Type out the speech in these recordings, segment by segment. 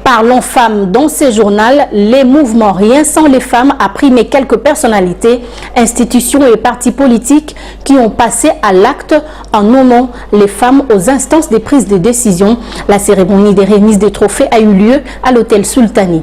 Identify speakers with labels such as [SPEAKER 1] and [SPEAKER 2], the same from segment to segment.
[SPEAKER 1] Parlons femmes dans ce journal. Les mouvements Rien sans les femmes a primé quelques personnalités, institutions et partis politiques qui ont passé à l'acte en nommant les femmes aux instances des prises de décision. La cérémonie des remises des trophées a eu lieu à l'hôtel Sultani.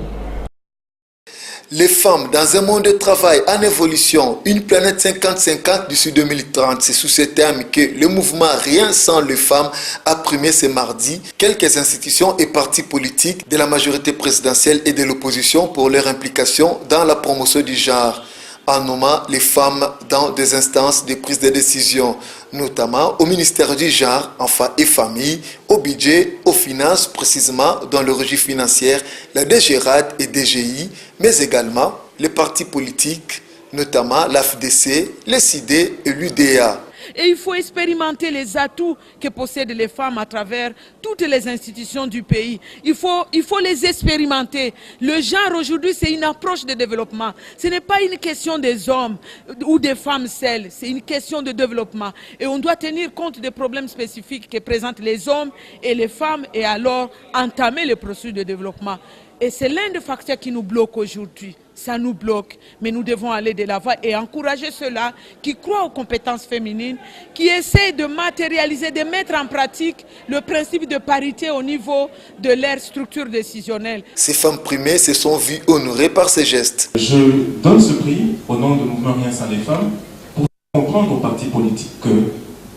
[SPEAKER 2] Les femmes dans un monde de travail en évolution, une planète 50-50 d'ici 2030. C'est sous ce terme que le mouvement Rien sans les femmes a primé ce mardi quelques institutions et partis politiques de la majorité présidentielle et de l'opposition pour leur implication dans la promotion du genre, en nommant les femmes dans des instances de prise de décision, notamment au ministère du genre, enfants et familles, au budget, aux finances, précisément dans le registre financier, la DGRAD et DGI, mais également les partis politiques, notamment l'AFDC, les CID et l'UDA.
[SPEAKER 3] Et il faut expérimenter les atouts que possèdent les femmes à travers toutes les institutions du pays. Il faut les expérimenter. Le genre aujourd'hui, c'est une approche de développement. Ce n'est pas une question des hommes ou des femmes seules, c'est une question de développement. Et on doit tenir compte des problèmes spécifiques que présentent les hommes et les femmes et alors entamer le processus de développement. Et c'est l'un des facteurs qui nous bloque aujourd'hui. Ça nous bloque, mais nous devons aller de l'avant et encourager ceux-là qui croient aux compétences féminines, qui essaient de matérialiser, de mettre en pratique le principe de parité au niveau de leur structure décisionnelle.
[SPEAKER 2] Ces femmes primées se sont vues honorées par ces gestes.
[SPEAKER 4] Je donne ce prix au nom de Mouvement Rien sans les femmes pour comprendre aux partis politiques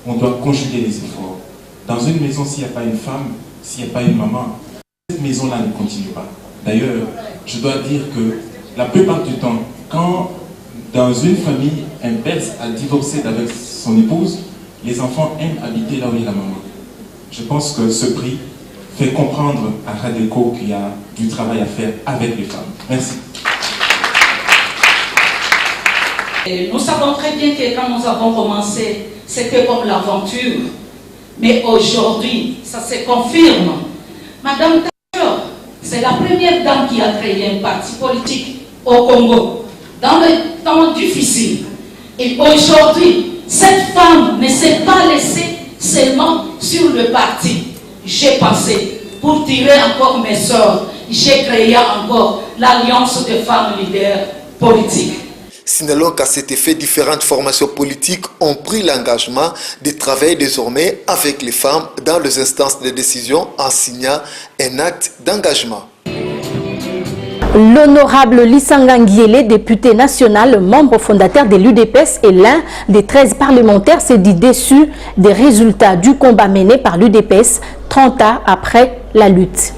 [SPEAKER 4] qu'on doit conjuguer les efforts. Dans une maison, s'il n'y a pas une femme, s'il n'y a pas une maman, cette maison-là ne continue pas. D'ailleurs, je dois dire que la plupart du temps, quand dans une famille, un père a divorcé avec son épouse, les enfants aiment habiter là où est la maman. Je pense que ce prix fait comprendre à Radeco qu'il y a du travail à faire avec les femmes. Merci.
[SPEAKER 5] Et nous savons très bien que quand nous avons commencé, c'était comme l'aventure. Mais aujourd'hui, ça se confirme. Madame Thatcher, c'est la première dame qui a créé un parti politique au Congo, dans le temps difficile. Et aujourd'hui, cette femme ne s'est pas laissée seulement sur le parti. J'ai pensé, pour tirer encore mes sorts, j'ai créé encore l'Alliance des femmes leaders politiques.
[SPEAKER 2] Signalons qu'à cet effet, différentes formations politiques ont pris l'engagement de travailler désormais avec les femmes dans les instances de décision en signant un acte d'engagement.
[SPEAKER 1] L'honorable Lissanga Nguiele, député national, membre fondateur de l'UDPS et l'un des 13 parlementaires, s'est dit déçu des résultats du combat mené par l'UDPS 30 ans après la lutte.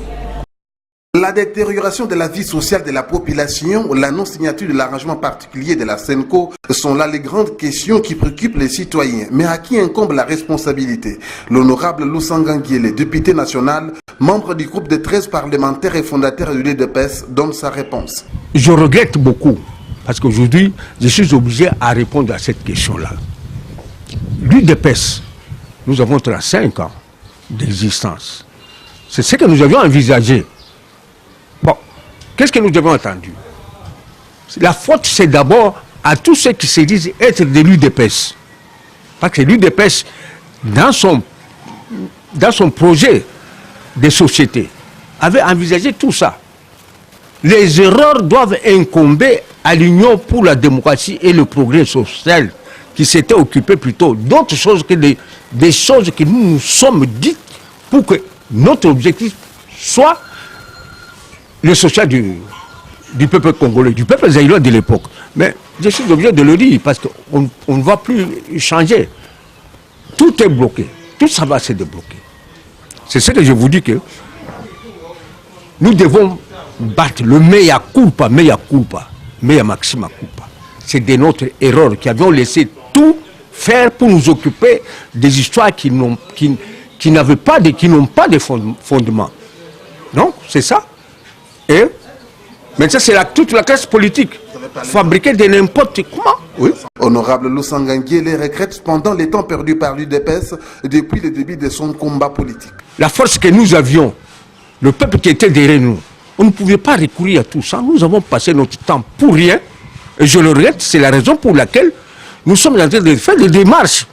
[SPEAKER 6] La détérioration de la vie sociale de la population, la non-signature de l'arrangement particulier de la SENCO sont là les grandes questions qui préoccupent les citoyens. Mais à qui incombe la responsabilité? L'honorable Lissanga Nguiele, député national, membre du groupe de 13 parlementaires et fondateur de l'UDPS, donne sa réponse.
[SPEAKER 7] Je regrette beaucoup parce qu'aujourd'hui, je suis obligé à répondre à cette question-là. L'UDPS, nous avons 35 ans d'existence. C'est ce que nous avions envisagé. Bon, qu'est-ce que nous avons entendu? La faute, c'est d'abord à tous ceux qui se disent être de l'UDPS. Parce que l'UDPS, dans son projet de société, avait envisagé tout ça. Les erreurs doivent incomber à l'Union pour la démocratie et le progrès social, qui s'était occupé plutôt d'autres choses que des choses que nous nous sommes dites pour que notre objectif soit le social du peuple congolais, du peuple zaïrois de l'époque. Mais je suis obligé de le dire parce qu'on ne va plus changer. Tout est bloqué. Tout ça va se débloquer. C'est ce que je vous dis que nous devons battre le mea culpa, mea maxima culpa. C'est de notre erreur qui avions laissé tout faire pour nous occuper des histoires qui n'ont pas de fondement. Non, c'est ça. Et maintenant, c'est toute la classe politique, fabriquée de n'importe comment. Oui.
[SPEAKER 6] Honorable Lissanga Nguiele regrette cependant les temps perdus par l'UDPS depuis le début de son combat politique.
[SPEAKER 7] La force que nous avions, le peuple qui était derrière nous, on ne pouvait pas recourir à tout ça. Nous avons passé notre temps pour rien. Et je le regrette, c'est la raison pour laquelle nous sommes en train de faire des démarches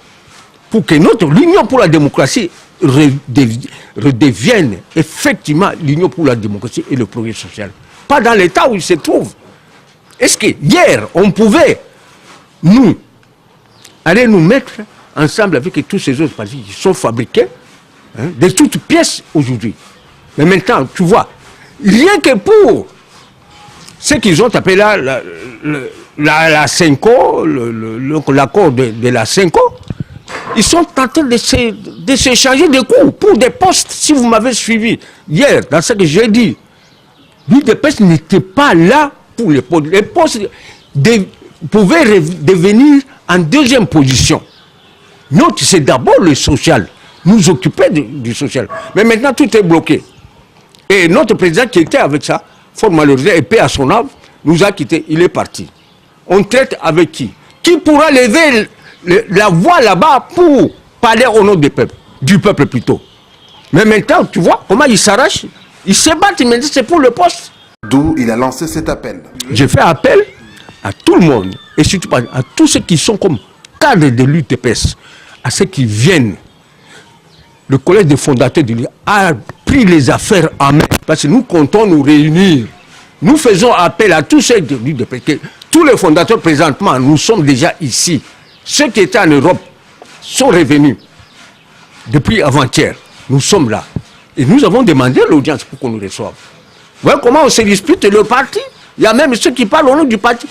[SPEAKER 7] pour que l'Union pour la démocratie redevienne effectivement l'Union pour la démocratie et le progrès social. Pas dans l'état où il se trouve. Est-ce que hier, on pouvait, nous, aller nous mettre ensemble avec tous ces autres partis qui sont fabriqués de toutes pièces aujourd'hui. Mais maintenant, tu vois, rien que pour ce qu'ils ont appelé là, la Senko, l'accord de la Senko, ils sont en train de s'échanger des coups pour des postes. Si vous m'avez suivi hier, dans ce que j'ai dit, l'UDPS n'était pas là pour les postes. Les postes pouvaient devenir en deuxième position. Notre, c'est d'abord le social. Nous occuper du social. Mais maintenant, tout est bloqué. Et notre président qui était avec ça, fort malheureusement, et paix à son âme, nous a quittés. Il est parti. On traite avec qui? Qui pourra lever la voix là-bas pour parler au nom du peuple plutôt. Mais maintenant, tu vois comment ils s'arrachent. Ils se battent, mais c'est pour le poste.
[SPEAKER 6] D'où il a lancé cet appel.
[SPEAKER 7] Je fais appel à tout le monde, et surtout à tous ceux qui sont comme cadres de l'UDPS, à ceux qui viennent. Le collège des fondateurs de l'UDPS a pris les affaires en main, parce que nous comptons nous réunir. Nous faisons appel à tous ceux de l'UDPS. Tous les fondateurs présentement, nous sommes déjà ici. Ceux qui étaient en Europe sont revenus depuis avant-hier. Nous sommes là. Et nous avons demandé l'audience pour qu'on nous reçoive. Voilà comment on se dispute le parti. Il y a même ceux qui parlent au nom du parti.